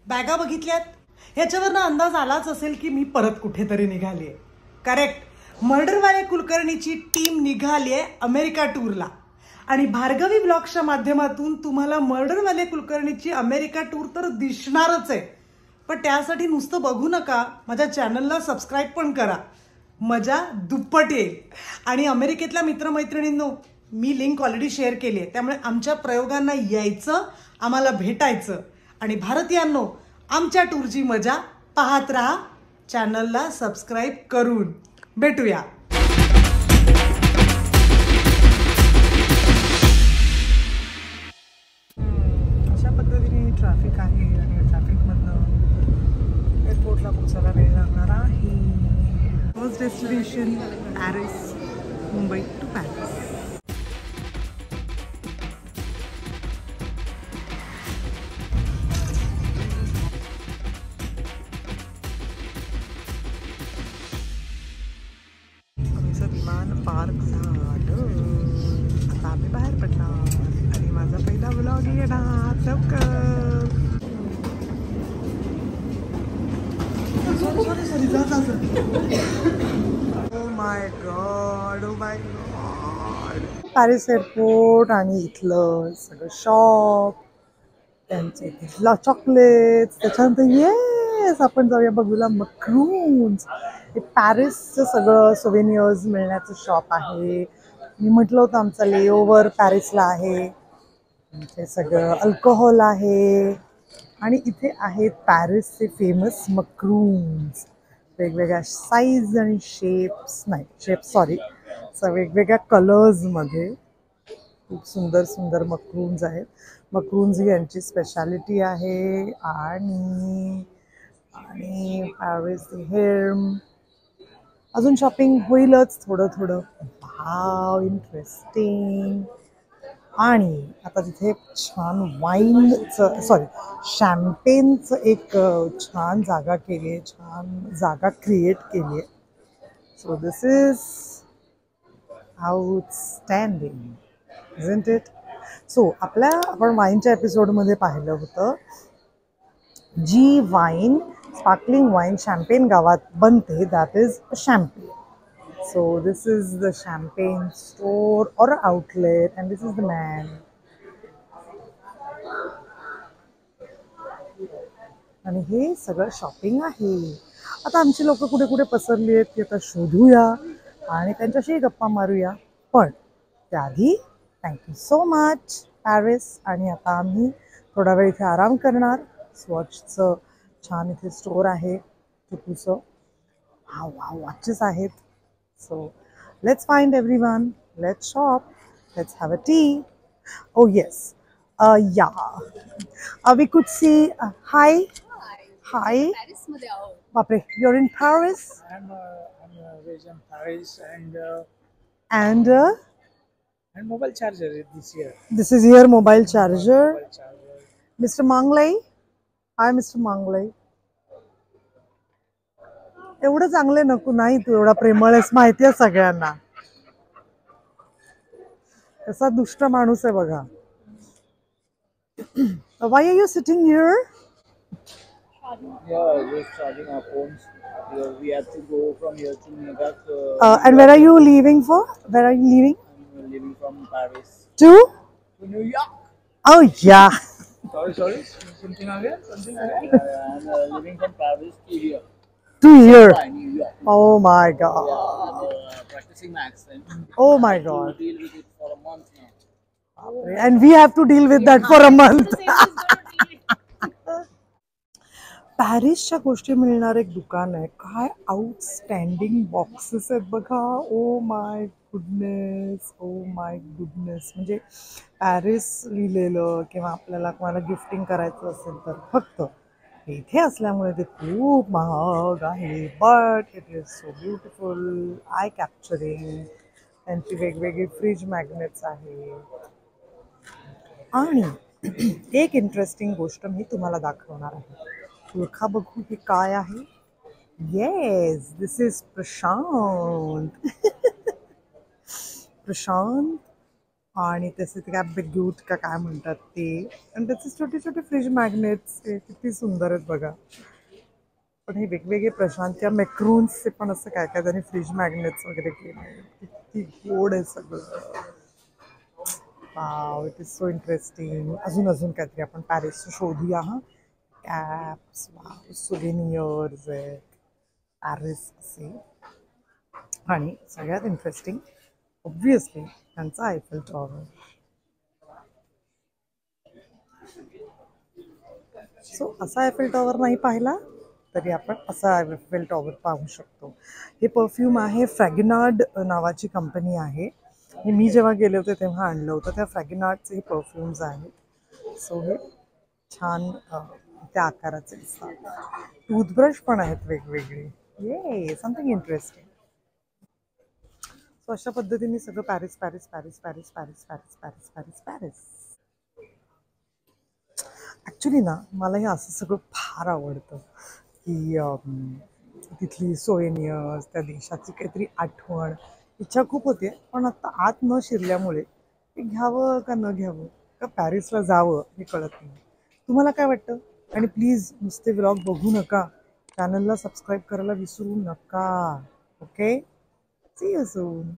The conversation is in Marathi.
बॅगा बघितल्यात, ह्याच्यावरनं अंदाज आलाच असेल की मी परत कुठेतरी निघालीये. करेक्ट, मर्डरवाले कुलकर्णीची टीम निघालीये अमेरिका टूरला. आणि भार्गवी ब्लॉग्सच्या माध्यमातून तुम्हाला मर्डरवाले कुलकर्णीची अमेरिका टूर तर दिसणारच आहे. पण त्यासाठी नुसतं बघू नका, माझ्या चॅनलला सबस्क्राईब पण करा. मजा दुप्पट येईल. आणि अमेरिकेतल्या मित्रमैत्रिणींनो, मी लिंक ऑलरेडी शेअर केली आहे, त्यामुळे आमच्या प्रयोगांना यायचं, आम्हाला भेटायचं. आणि भारतीयांनो, आमच्या टूरची मजा पाहत राहा चॅनलला सबस्क्राईब करून. भेटूया. अशा पद्धतीने ट्रॅफिक आहे आणि ट्रॅफिकमधनं एअरपोर्टला पोचायला वेळ लागणार आहे. First destination Paris, Mumbai to Paris. विमान पार्क झालं, आता आम्ही बाहेर पडणार आणि माझा पहिला व्लॉग येणार लवकर. Sorry oh my God, oh my God. Paris airport आणि इथलं सगळं शॉप, त्यांचे इथला चॉकलेट्स, त्याच्यानंतर येस आपण जाऊया बघूला मक्रून्स. हे पॅरिसचं सगळं सोव्हेनियर्स मिळण्याचं शॉप आहे. मी म्हटलं होतं आमचा लेओव्हर पॅरिसला आहे. इथे सगळं अल्कोहोल आहे आणि इथे आहेत पॅरिसचे फेमस मक्रून्स. वेगवेगळ्या साईज आणि वेगवेगळ्या कलर्समध्ये खूप सुंदर सुंदर मक्रून्स आहेत. मक्रून्स ही यांची स्पेशालिटी आहे. आणि पॅरिस हेर्म अजून शॉपिंग होईलच थोडं थोडं. Wow, interesting. आणि आता तिथे छान शॅम्पेनचं एक छान जागा केली आहे, छान जागा क्रिएट केली आहे. So this is outstanding, isn't it? So आपण वाईनच्या एपिसोडमध्ये पाहिलं होतं, जी वाईन स्पार्कलिंग वाईन शॅम्पेन गावात बनते, that is champagne. So this is the champagne store or outlet, and this is the man. आणि हे सगळं शॉपिंग आहे. आता आमची लोक कुठे कुठे पसरली आहेत ती आता शोधूया आणि त्यांच्याशी गप्पा मारूया. पण त्याआधी थँक्यू सो मच पॅरिस. आणि आता आम्ही थोडा वेळ इथे आराम करणार. स्वॉचचं छान इथे स्टोर आहे छोटूसं. वॉचेस आहेत. So let's find everyone, let's shop, let's have a tea. Oh yes, we could see, hi. Paris मध्ये आहो. Bapre, you're in Paris? I'm based in Paris and mobile charger this year. This is your mobile charger. Mobile charger. Mr. Manglai. Hi Mr. Manglai. एवढं चांगले नको, नाही तू एवढा प्रेमळ आहेस, माहिती आहे सगळ्यांना. कसा दुष्ट माणूस आहे बघा. Why are you sitting here? Yeah, just charging our phones. We have to go from here to New York. And where are you leaving for? Where are you leaving? I'm leaving from Paris To New York. Oh yeah. Sorry. Something again? I'm leaving from Paris to here. To here. New York. Oh my God. I'm practicing my accent. Oh my To God. deal with it for a month now. And we have to deal with that for a month. पॅरिसच्या गोष्टी मिळणार एक दुकान आहे. काय आउटस्टँडिंग बॉक्सेस आहेत बघा. Oh my goodness. म्हणजे पॅरिस लिहिलेलं किंवा आपल्याला कोणाला गिफ्टिंग करायचं असेल तर फक्त इथे असल्यामुळे ते खूप महाग आहे. But it is so beautiful, I capturing. त्यांची वेगवेगळी फ्रीज मॅग्नेट्स आहे. आणि एक इंटरेस्टिंग गोष्ट मी तुम्हाला दाखवणार आहे. ओळखा बघू हे काय आहे. Yes, this is Prashant. Prashant आणि त्याचे ते काय बेग्यूट का काय म्हणतात ते, आणि त्याचे छोटे छोटे फ्रीज मॅग्नेट्स किती सुंदर आहेत बघा. पण हे वेगवेगळे प्रशांत मॅक्रून्सचे पण असं काय काय त्यांनी फ्रीज मॅग्नेट्स वगैरे केले. किती गोड आहे सगळं. Wow, it is so interesting. अजून अजून काहीतरी आपण पॅरिसचं शोधूया. हा, कॅप्स, वाव, सुवेनियर्स आहेत पॅरिस असे. आणि सगळ्यात इंटरेस्टिंग ऑब्विसली त्यांचा आयफेल टॉवर. सो असा आयफेल टॉवर नाही पाहिला तरी आपण असा आयफेल टॉवर पाहू शकतो. हे परफ्यूम आहे, फ्रॅगिनार्ड नावाची कंपनी आहे. हे मी जेव्हा गेले होते तेव्हा आणलं होतं. त्या फ्रॅगिनार्डचे हे परफ्युम्स आहेत. सो हे छान त्या आकाराचे दिसतात. टूथब्रश पण आहेत वेगवेगळे. ये समथिंग इंटरेस्टिंग. सो अशा पद्धतीने सगळं Paris Paris Paris Paris Paris Paris Paris Paris Paris. Actually ना मला हे असं सगळं फार आवडतं की तिथली सोयनियर्स, त्या देशाची काहीतरी आठवण. इच्छा खूप होते पण आता आत न शिरल्यामुळे ते घ्यावं का न घ्यावं का पॅरिसला जावं हे कळत नाही. तुम्हाला काय वाटतं? आणि प्लीज नुसते व्लॉग बघू नका, चॅनलला सबस्क्राईब करायला विसरू नका. Okay, see you soon.